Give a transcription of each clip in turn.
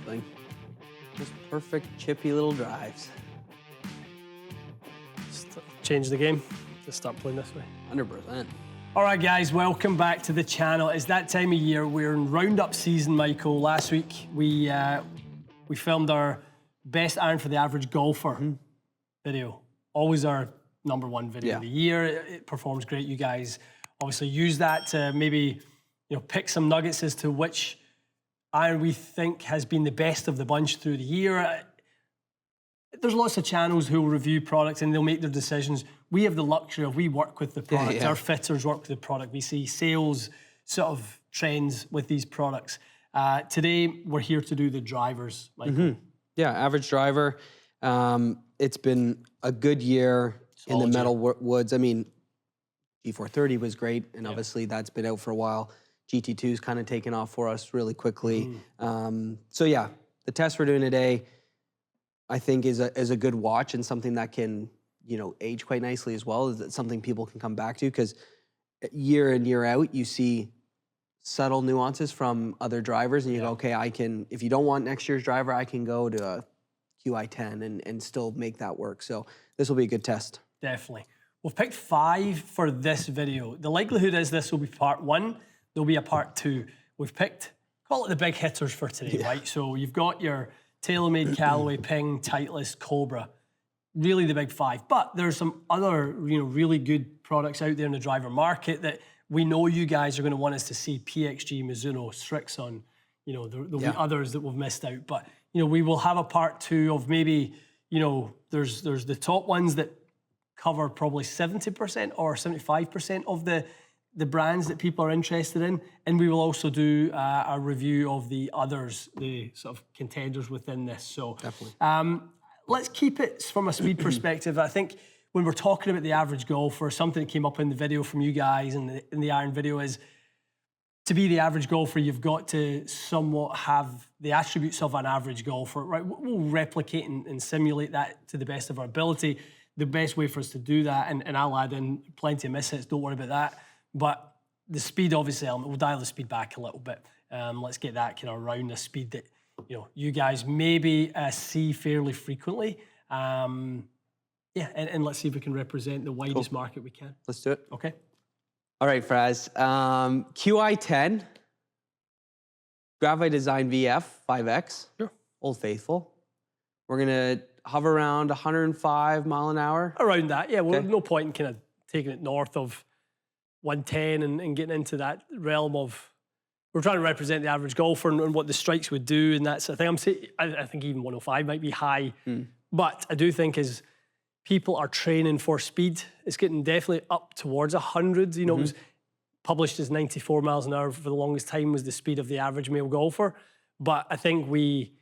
swing. Just perfect chippy little drives. Just change the game. Just start playing this way. 100%. All right, guys, welcome back to the channel. It's that time of year. We're in roundup season, Michael. Last week, we filmed our best iron for the average golfer video. Always our #1 video of the year. It performs great. You guys obviously use that to maybe pick some nuggets as to which iron we think has been the best of the bunch through the year. There's lots of channels who will review products and they'll make their decisions. We have the luxury of we work with the product. Our fitters work with the product. We see sales sort of trends with these products. Today, we're here to do the drivers, Michael. Yeah, average driver. It's been a good year in the metal woods. I mean, G430 was great, and obviously that's been out for a while. GT2's kind of taken off for us really quickly. So yeah, the test we're doing today, I think is a good watch and something that can, age quite nicely as well. Is something people can come back to, because year in, year out, you see subtle nuances from other drivers and you go, okay, I can, if you don't want next year's driver, I can go to a QI10 and still make that work. So this will be a good test. Definitely. We've picked 5 for this video. The likelihood is this will be part 1. There'll be a part 2. We've picked, call it the big hitters for today, right? So you've got your TaylorMade, Callaway, Ping, Titleist, Cobra, really the big 5. But there's some other, really good products out there in the driver market that we know you guys are going to want us to see. PXG, Mizuno, Strixon, there'll be others that we've missed out. But, we will have a part 2 of maybe, there's the top ones that cover probably 70% or 75% of the brands that people are interested in. And we will also do a review of the others, the sort of contenders within this. So definitely. Let's keep it from a speed perspective. I think when we're talking about the average golfer, something that came up in the video from you guys in the iron video is, to be the average golfer, you've got to somewhat have the attributes of an average golfer, right? We'll replicate and simulate that to the best of our ability. The best way for us to do that, and I'll add in plenty of mishits, don't worry about that. But the speed, obviously, we'll dial the speed back a little bit. Let's get that kind of around the speed that you guys maybe see fairly frequently. And let's see if we can represent the widest market we can. Let's do it. Okay. All right, Fraz. QI10, Graphite Design VF 5X, Sure. Old Faithful. We're gonna hover around 105 mile an hour. Around that, yeah. Well, no point in kind of taking it north of 110 and getting into that realm of, we're trying to represent the average golfer and what the strikes would do and that sort of thing. I think even 105 might be high, but I do think as people are training for speed, it's getting definitely up towards 100. It was published as 94 miles an hour for the longest time was the speed of the average male golfer. But I think we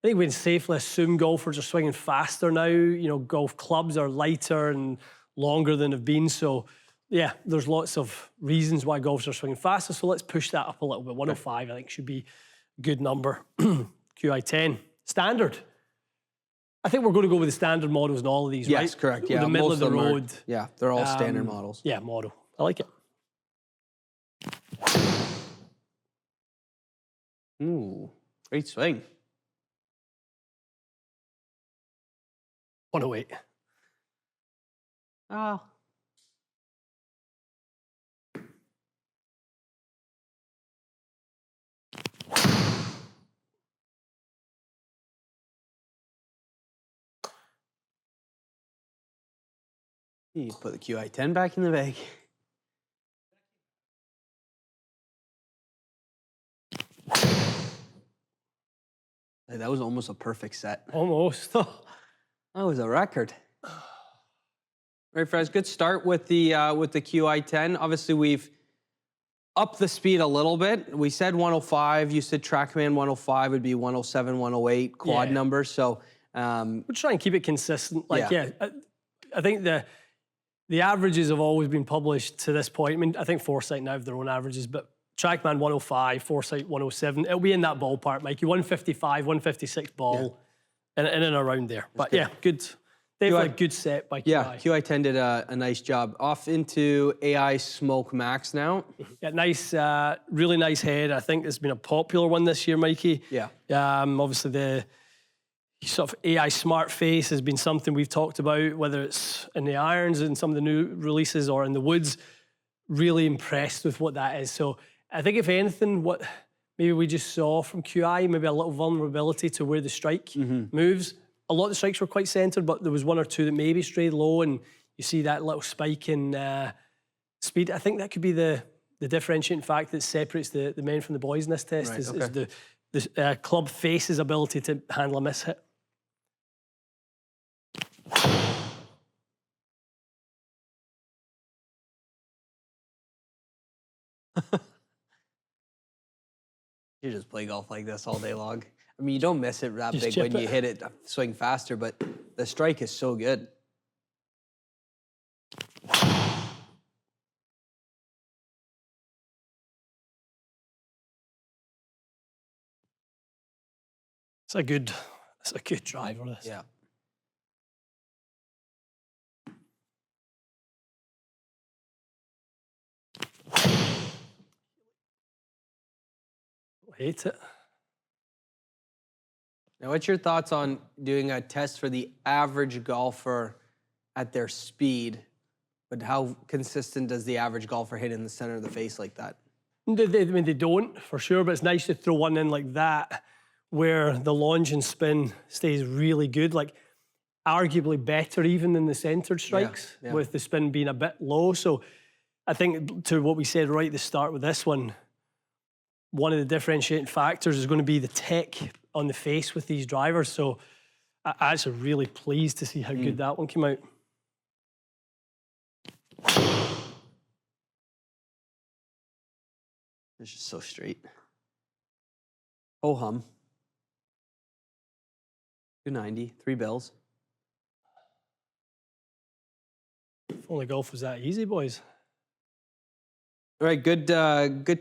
can safely assume golfers are swinging faster now. Golf clubs are lighter and longer than they've been. So yeah, there's lots of reasons why golfers are swinging faster. So let's push that up a little bit. 105, I think, should be a good number. QI10. Standard. I think we're going to go with the standard models in all of these, right? Yes, correct. Yeah, the middle of the road. Yeah, they're all standard models. Yeah, model. I like it. Ooh, great swing. 108. Oh. You put the QI10 back in the bag. That was almost a perfect set. Almost. That was a record. All right, Fred, good start with the QI10. Obviously, we've upped the speed a little bit. We said 105. You said TrackMan 105 would be 107, 108 quad numbers. So we'll try and keep it consistent. I think the averages have always been published to this point. I mean, I think Foresight now have their own averages, but TrackMan 105, Foresight 107. It'll be in that ballpark, Mikey. 155, 156 ball, in and around there. But good. Definitely a good set by QI. Yeah, QI10 did a nice job. Off into AI Smoke Max now. Yeah, nice, really nice head. I think it's been a popular one this year, Mikey. Yeah. Obviously, the sort of AI smart face has been something we've talked about, whether it's in the irons and some of the new releases or in the woods. Really impressed with what that is. So I think if anything, what maybe we just saw from QI, maybe a little vulnerability to where the strike moves. A lot of the strikes were quite centered, but there was one or two that maybe strayed low, and you see that little spike in speed. I think that could be the differentiating fact that separates the men from the boys in this test Right, is okay. the club face's ability to handle a miss hit. You just play golf like this all day long. I mean, you don't miss it that Just big chip when you it. hit it, swing faster, but the strike is so good. It's a good driver, this. Yeah. Hate it. Now, what's your thoughts on doing a test for the average golfer at their speed, but how consistent does the average golfer hit in the center of the face like that? I mean, they don't, for sure, but it's nice to throw one in like that where the launch and spin stays really good, like arguably better even than the centered strikes, yeah. with the spin being a bit low. So I think to what we said right at the start with this one of the differentiating factors is going to be the tech on the face with these drivers. So I'm actually really pleased to see how good that one came out. It's just so straight. Oh hum. 290, 3 bills. If only golf was that easy, boys. All right, good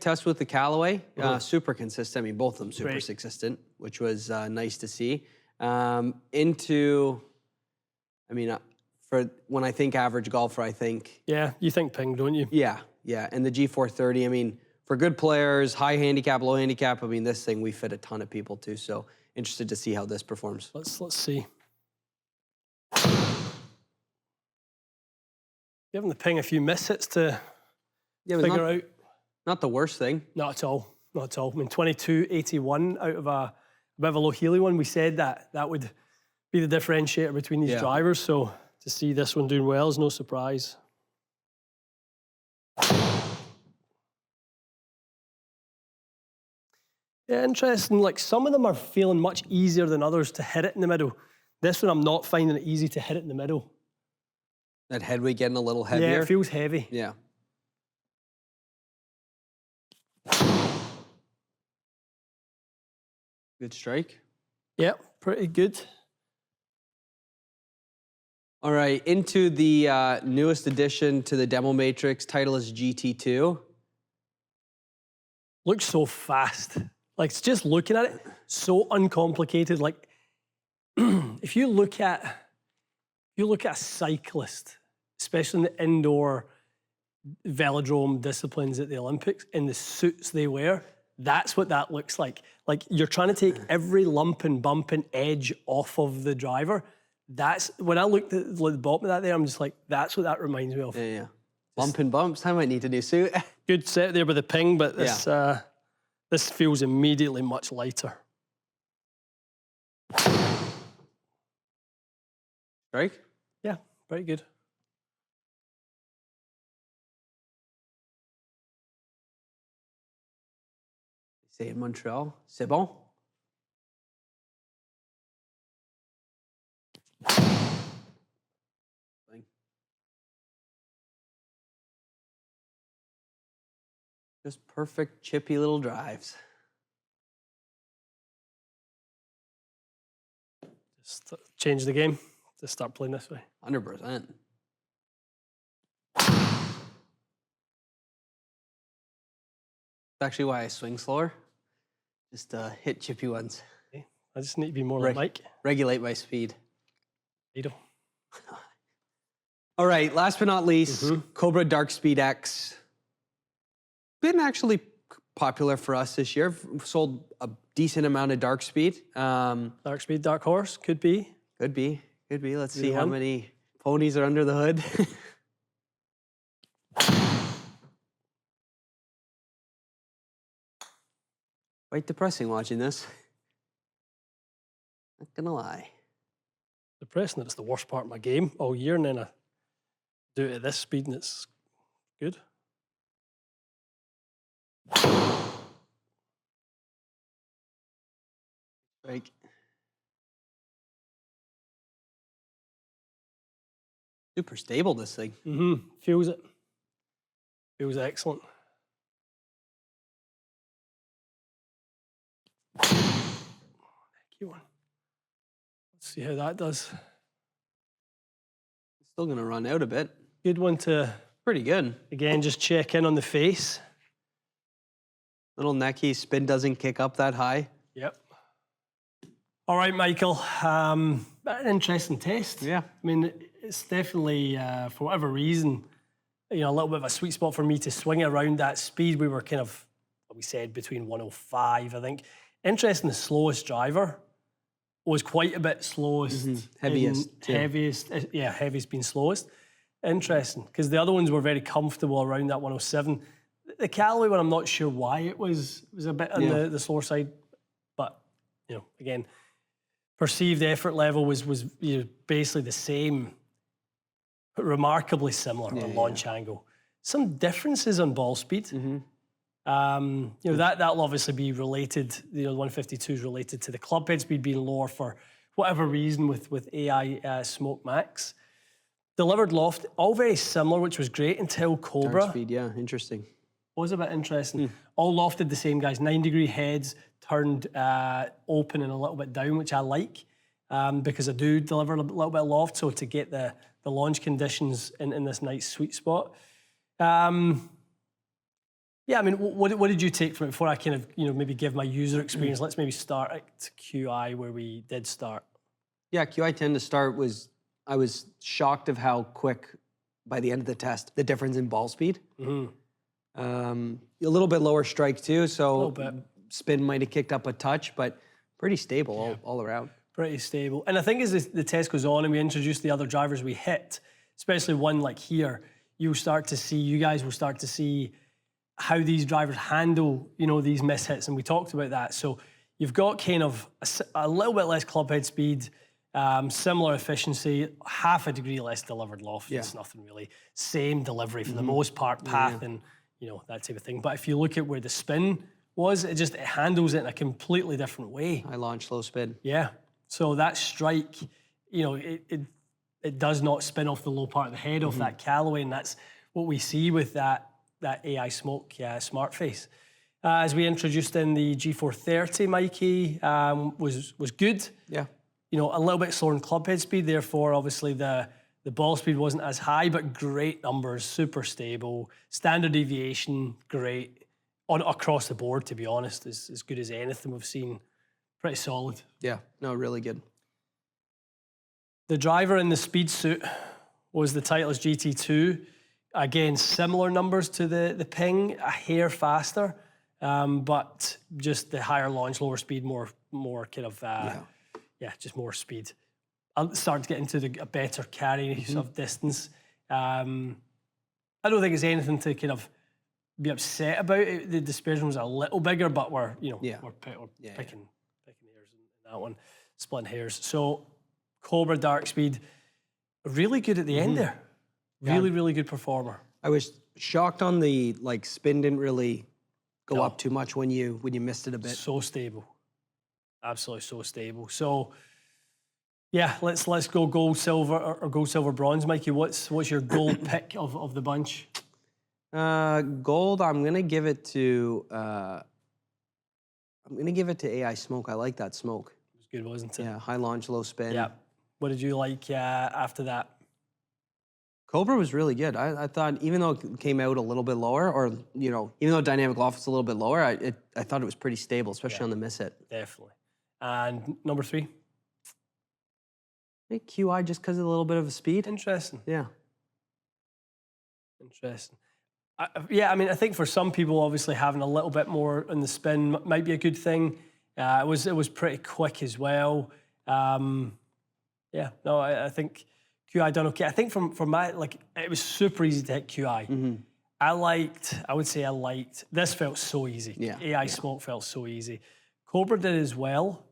test with the Callaway. Super consistent. I mean, both of them super Great. consistent, which was nice to see. For when I think average golfer, I think Yeah, you think ping, don't you? yeah. And the G430. I mean, for good players, high handicap, low handicap. I mean, this thing we fit a ton of people to. So interested to see how this performs. Let's see. Giving the ping a few miss hits to figure out. Not the worst thing. Not at all. Not at all. I mean, 22.81 out of a bit of a low Healy one. We said that would be the differentiator between these drivers. So to see this one doing well is no surprise. Yeah, interesting. Like some of them are feeling much easier than others to hit it in the middle. This one, I'm not finding it easy to hit it in the middle. That headweight getting a little heavier. Yeah, it feels heavy. Yeah. Good strike. Yep, pretty good. All right, into the newest addition to the demo matrix. Titleist GT2. Looks so fast. Like, it's just looking at it, so uncomplicated. Like, if you look at a cyclist, especially in the indoor velodrome disciplines at the Olympics, in the suits they wear, that's what that looks like. Like, you're trying to take every lump and bump and edge off of the driver. That's, when I looked at the bottom of that there, I'm just like, that's what that reminds me of. Yeah. Bump and bumps. I might need a new suit. Good set there with the ping, but this this feels immediately much lighter. Strike? Yeah, very good. Say in Montreal. C'est bon? Just perfect chippy little drives. Just change the game to start playing this way. 100%. That's actually why I swing slower. Just hit chippy ones. I just need to be more like Mike. Regulate my speed. You know. All right, last but not least, Cobra Dark Speed X. Been actually popular for us this year. Sold a decent amount of Dark Speed. Dark Speed, Dark Horse, could be. Could be. Let's see Either how one. many ponies are under the hood. Quite depressing watching this. Not gonna lie. Depressing that it's the worst part of my game all year, and then I do it at this speed and it's good. Like, super stable, this thing. Feels it. Feels excellent. Cute one. Let's see how that does. Still gonna run out a bit. Good one to, Pretty good. again, just check in on the face. Little necky, spin doesn't kick up that high. Yep. All right, Michael. An interesting test. Yeah. I mean, it's definitely, for whatever reason, a little bit of a sweet spot for me to swing it around that speed. We were kind of, what we said, between 105, I think. Interesting, the slowest driver was quite a bit slowest. Heaviest, too. Heaviest being slowest. Interesting, because the other ones were very comfortable around that 107. The Callaway one, I'm not sure why it was a bit on the slower side, but again, perceived effort level was basically the same, but remarkably similar on launch angle. Some differences on ball speed. That'll obviously be related. The 152 is related to the club head speed being lower for whatever reason with AI Smoke Max. Delivered loft, all very similar, which was great until Cobra. Dark speed, yeah, interesting. Was a bit interesting. All lofted the same, guys. 9-degree heads turned open and a little bit down, which I like because I do deliver a little bit of loft. So to get the launch conditions in this nice sweet spot. Yeah, I mean, what did you take from it before I kind of maybe give my user experience? Let's maybe start at QI where we did start. Yeah, QI 10 to start I was shocked of how quick by the end of the test the difference in ball speed. A little bit lower strike too, so spin might have kicked up a touch, but pretty stable all around. Pretty stable. And I think as the test goes on and we introduce the other drivers we hit, especially one like here, you guys will start to see how these drivers handle, these mishits, and we talked about that. So you've got kind of a little bit less club head speed, similar efficiency, half a degree less delivered loft. It's nothing really. Same delivery for the most part, path and that type of thing. But if you look at where the spin was, it handles it in a completely different way. High launch, low spin. Yeah. So that strike, it does not spin off the low part of the head off that Callaway, and that's what we see with that AI Smoke Smart Face. As we introduced in the G430, Mikey, was good. Yeah. A little bit slower in club head speed, therefore obviously the ball speed wasn't as high, but great numbers, super stable. Standard deviation, great. Across the board, to be honest, as good as anything we've seen. Pretty solid. Yeah, no, really good. The driver in the speed suit was the Titleist GT2. Again, similar numbers to the Ping, a hair faster, but just the higher launch, lower speed, more kind of, just more speed. I'll start to get into a better carry of distance. I don't think it's anything to kind of be upset about. The dispersion was a little bigger, but we're picking hairs in that one, splitting hairs. So Cobra Dark Speed, really good at the end there. Really good performer. I was shocked on the spin didn't really go up too much when you missed it a bit. So stable, absolutely so stable. So yeah, let's go gold, silver, or gold, silver, bronze, Mikey. What's your gold pick of the bunch? Gold. I'm gonna give it to AI Smoke. I like that smoke. It was good, wasn't it? Yeah, high launch, low spin. Yeah. What did you like after that? Cobra was really good. I thought, even though it came out a little bit lower, or even though dynamic loft was a little bit lower, I thought it was pretty stable, especially on the miss hit. Definitely. And number 3? I think QI, just because of a little bit of a speed. Interesting. Yeah. Interesting. Yeah, I mean, I think for some people, obviously having a little bit more in the spin might be a good thing. It was pretty quick as well. Yeah, no, I think QI done okay. I think from my, like, it was super easy to hit QI. I would say I liked, this felt so easy. Yeah, AI Smoke felt so easy. Cobra did as well.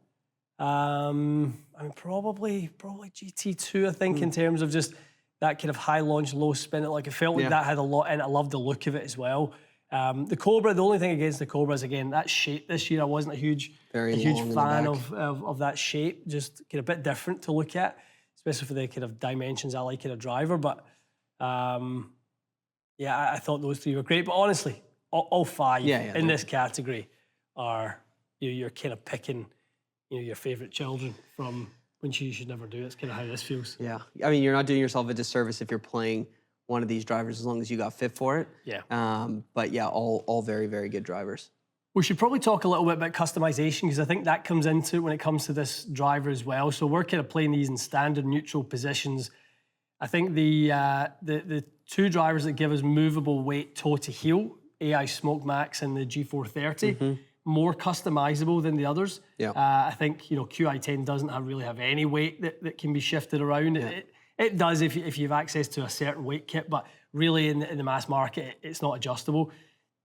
I mean, probably GT2, I think, in terms of just that kind of high launch, low spin. Like, it felt like that had a lot in it. I loved the look of it as well. The Cobra, the only thing against the Cobra is, again, that shape this year. I wasn't a huge fan of that shape. Just kind of a bit different to look at, especially for the kind of dimensions I like in a driver. But yeah, I thought those three were great. But honestly, all five in this category are, you're kind of picking, your favorite children from when you should never do. It's kind of how this feels. Yeah, I mean, you're not doing yourself a disservice if you're playing one of these drivers as long as you got fit for it. Yeah. But yeah, all very, very good drivers. We should probably talk a little bit about customization, because I think that comes into it when it comes to this driver as well. So we're kind of playing these in standard neutral positions. I think the two drivers that give us movable weight toe to heel, AI Smoke Max and the G430, more customizable than the others. Yeah. I think QI10 doesn't really have any weight that can be shifted around. Yeah. It does if you have access to a certain weight kit, but really in the mass market, it's not adjustable.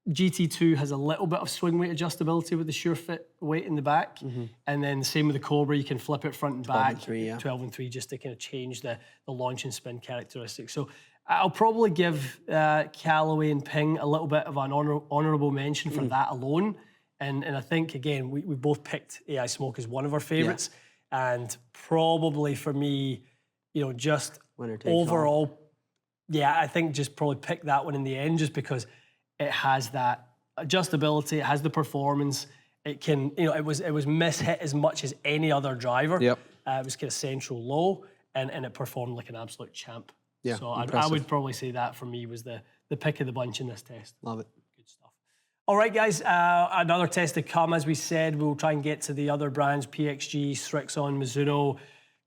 GT2 has a little bit of swing weight adjustability with the SureFit weight in the back. And then the same with the Cobra, you can flip it front and back, 12 and 3, just to kind of change the launch and spin characteristics. So I'll probably give Callaway and Ping a little bit of an honourable mention for that alone. And I think, again, we both picked AI Smoke as one of our favourites. And probably for me, just overall, I think just probably pick that one in the end, just because it has that adjustability, it has the performance. It can, it was mishit as much as any other driver. Yep. It was kind of central low, and it performed like an absolute champ. Yeah, so I would probably say that for me was the pick of the bunch in this test. Love it. Good stuff. All right, guys, another test to come. As we said, we'll try and get to the other brands, PXG, Srixon, Mizuno.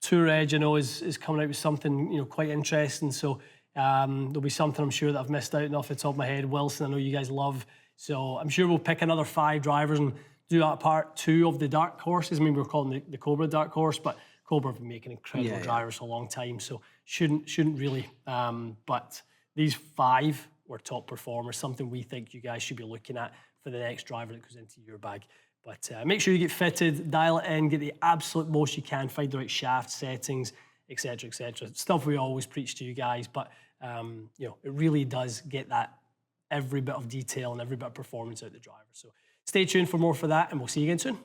Tour Edge, I know, is coming out with something quite interesting. So there'll be something I'm sure that I've missed out on off the top of my head. Wilson, I know you guys love. So I'm sure we'll pick another 5 drivers and do that part 2 of the dark horses. I mean, we're calling the Cobra dark horse, but Cobra have been making incredible drivers for a long time, so shouldn't really. But these 5 were top performers, something we think you guys should be looking at for the next driver that goes into your bag. But make sure you get fitted, dial it in, get the absolute most you can, find the right shaft settings, etc., etc. Stuff we always preach to you guys, but it really does get that every bit of detail and every bit of performance out of the driver. So stay tuned for more for that, and we'll see you again soon.